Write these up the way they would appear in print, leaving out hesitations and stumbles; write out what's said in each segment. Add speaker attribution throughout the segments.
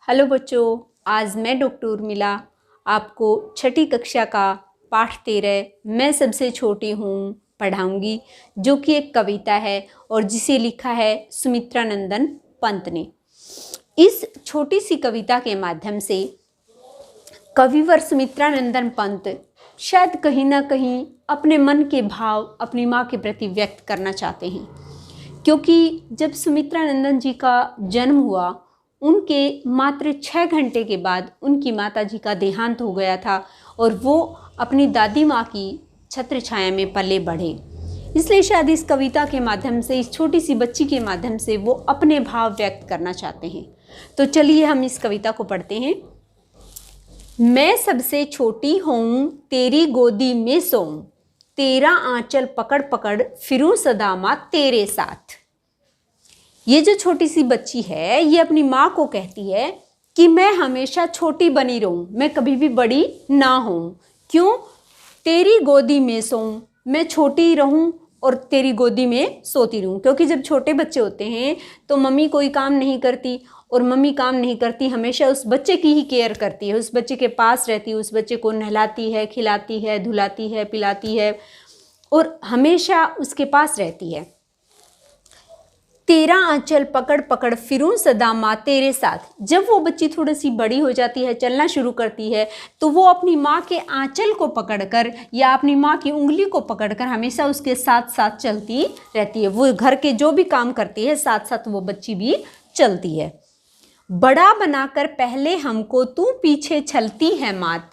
Speaker 1: Hello बच्चों, आज मैं डॉक्टर उर्मिला आपको छठी कक्षा का पाठ 13 मैं सबसे छोटी हूँ पढ़ाऊँगी, जो कि एक कविता है और जिसे लिखा है सुमित्रा नंदन पंत ने। इस छोटी सी कविता के माध्यम से कविवर सुमित्रा नंदन पंत शायद कहीं ना कहीं अपने मन के भाव अपनी माँ के प्रति व्यक्त करना चाहते हैं, क्योंकि जब सुमित्रा नंदन जी का जन्म हुआ उनके मात्र 6 घंटे के बाद उनकी माताजी का देहांत हो गया था और वो अपनी दादी माँ की छत्र छाया में पले बढ़े। इसलिए शायद इस कविता के माध्यम से, इस छोटी सी बच्ची के माध्यम से वो अपने भाव व्यक्त करना चाहते हैं। तो चलिए हम इस कविता को पढ़ते हैं। मैं सबसे छोटी हूँ तेरी गोदी में सोऊं, तेरा आंचल पकड़ पकड़ फिरूं सदा माँ तेरे साथ। ये जो छोटी सी बच्ची है ये अपनी माँ को कहती है कि मैं हमेशा छोटी बनी रहूं, मैं कभी भी बड़ी ना हूं। क्यों? तेरी गोदी में सोऊं, मैं छोटी रहूं और तेरी गोदी में सोती रहूं। क्योंकि जब छोटे बच्चे होते हैं तो मम्मी कोई काम नहीं करती, और मम्मी काम नहीं करती, हमेशा उस बच्चे की ही केयर करती है, उस बच्चे के पास रहती है, उस बच्चे को नहलाती है, खिलाती है, धुलाती है, पिलाती है और हमेशा उसके पास रहती है। तेरा आंचल पकड़ पकड़ फिरूं सदा माँ तेरे साथ। जब वो बच्ची थोड़ी सी बड़ी हो जाती है, चलना शुरू करती है, तो वो अपनी माँ के आंचल को पकड़कर या अपनी माँ की उंगली को पकड़कर हमेशा उसके साथ साथ चलती रहती है। वो घर के जो भी काम करती है साथ साथ वो बच्ची भी चलती है। बड़ा बनाकर पहले हमको तू पीछे चलती है मात।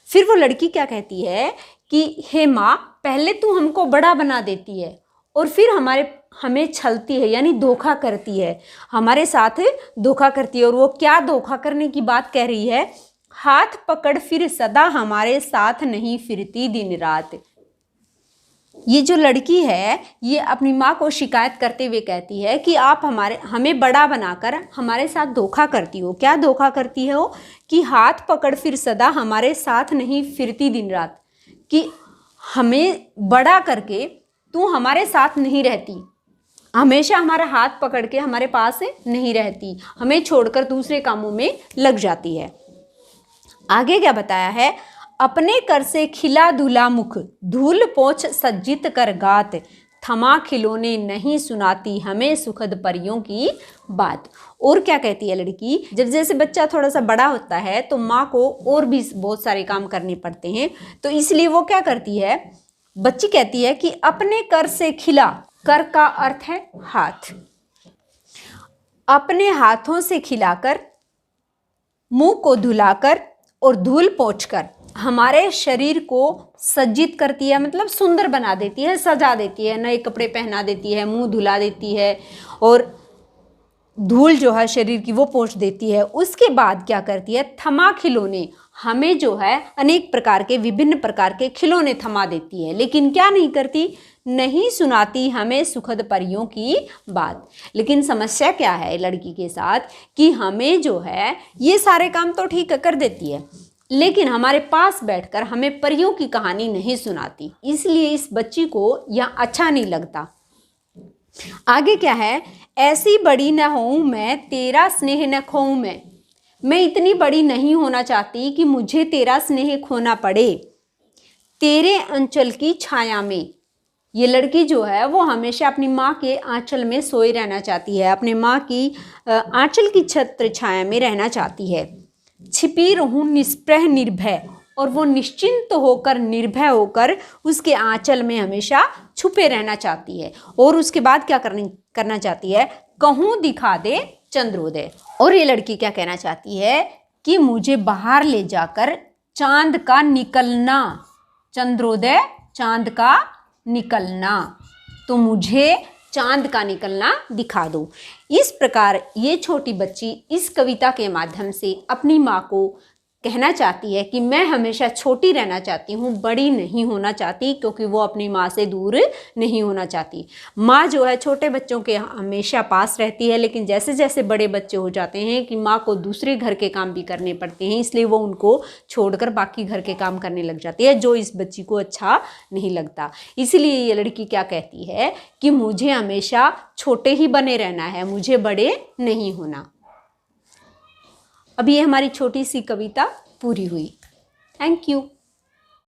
Speaker 1: फिर वो लड़की क्या कहती है कि हे माँ, पहले तू हमको बड़ा बना देती है और फिर हमें छलती है, यानी धोखा करती है, हमारे साथ धोखा करती है। और वो क्या धोखा करने की बात कह रही है? हाथ पकड़ फिर सदा हमारे साथ नहीं फिरती दिन रात। ये जो लड़की है ये अपनी माँ को शिकायत करते हुए कहती है कि आप हमें बड़ा बनाकर हमारे साथ धोखा करती हो। क्या धोखा करती हो? कि हाथ पकड़ फिर सदा हमारे साथ नहीं फिरती दिन रात, कि हमें बड़ा करके तू हमारे साथ नहीं रहती, हमेशा हमारा हाथ पकड़ के हमारे पास नहीं रहती, हमें छोड़कर दूसरे कामों में लग जाती है। आगे क्या बताया है? अपने कर से खिला धुला मुख, धूल पोंछ सज्जित कर गात, थमा खिलौने नहीं सुनाती हमें सुखद परियों की बात। और क्या कहती है लड़की? जब जैसे बच्चा थोड़ा सा बड़ा होता है तो माँ को और भी बहुत सारे काम करने पड़ते हैं, तो इसलिए वो क्या करती है? बच्ची कहती है कि अपने कर से खिला, कर का अर्थ है हाथ, अपने हाथों से खिलाकर, मुंह को धुलाकर और धूल पोंछकर हमारे शरीर को सज्जित करती है, मतलब सुंदर बना देती है, सजा देती है, नए कपड़े पहना देती है, मुंह धुला देती है और धूल जो है शरीर की वो पोंछ देती है। उसके बाद क्या करती है? थमा खिलौने, हमें जो है अनेक प्रकार के, विभिन्न प्रकार के खिलौने थमा देती है, लेकिन क्या नहीं करती? नहीं सुनाती हमें सुखद परियों की बात। लेकिन समस्या क्या है लड़की के साथ? कि हमें जो है ये सारे काम तो ठीक कर देती है, लेकिन हमारे पास बैठकर हमें परियों की कहानी नहीं सुनाती। इसलिए इस बच्ची को यह अच्छा नहीं लगता। आगे क्या है? ऐसी बड़ी न होऊं मैं, तेरा स्नेह न खोऊं मैं इतनी बड़ी नहीं होना चाहती कि मुझे तेरा स्नेह खोना पड़े। तेरे आंचल की छाया में, ये लड़की जो है वो हमेशा अपनी माँ के आंचल में सोए रहना चाहती है, अपने माँ की आंचल की छत्र छाया में रहना चाहती है। छिपी रहूं निष्प्रह निर्भय, और वो निश्चिंत होकर, निर्भय होकर उसके आंचल में हमेशा छुपे रहना चाहती है। और उसके बाद क्या करना चाहती है? कहूँ दिखा दे चंद्रोदय। और ये लड़की क्या कहना चाहती है? कि मुझे बाहर ले जाकर चांद का निकलना, चंद्रोदय चांद का निकलना, तो मुझे चांद का निकलना दिखा दो। इस प्रकार ये छोटी बच्ची इस कविता के माध्यम से अपनी माँ को कहना चाहती है कि मैं हमेशा छोटी रहना चाहती हूँ, बड़ी नहीं होना चाहती, क्योंकि वो अपनी माँ से दूर नहीं होना चाहती। माँ जो है छोटे बच्चों के हमेशा पास रहती है, लेकिन जैसे जैसे बड़े बच्चे हो जाते हैं कि माँ को दूसरे घर के काम भी करने पड़ते हैं, इसलिए वो उनको छोड़कर बाकी घर के काम करने लग जाती है, जो इस बच्ची को अच्छा नहीं लगता। इसीलिए ये लड़की क्या कहती है कि मुझे हमेशा छोटे ही बने रहना है, मुझे बड़े नहीं होना। अभी ये हमारी छोटी सी कविता पूरी हुई। Thank you.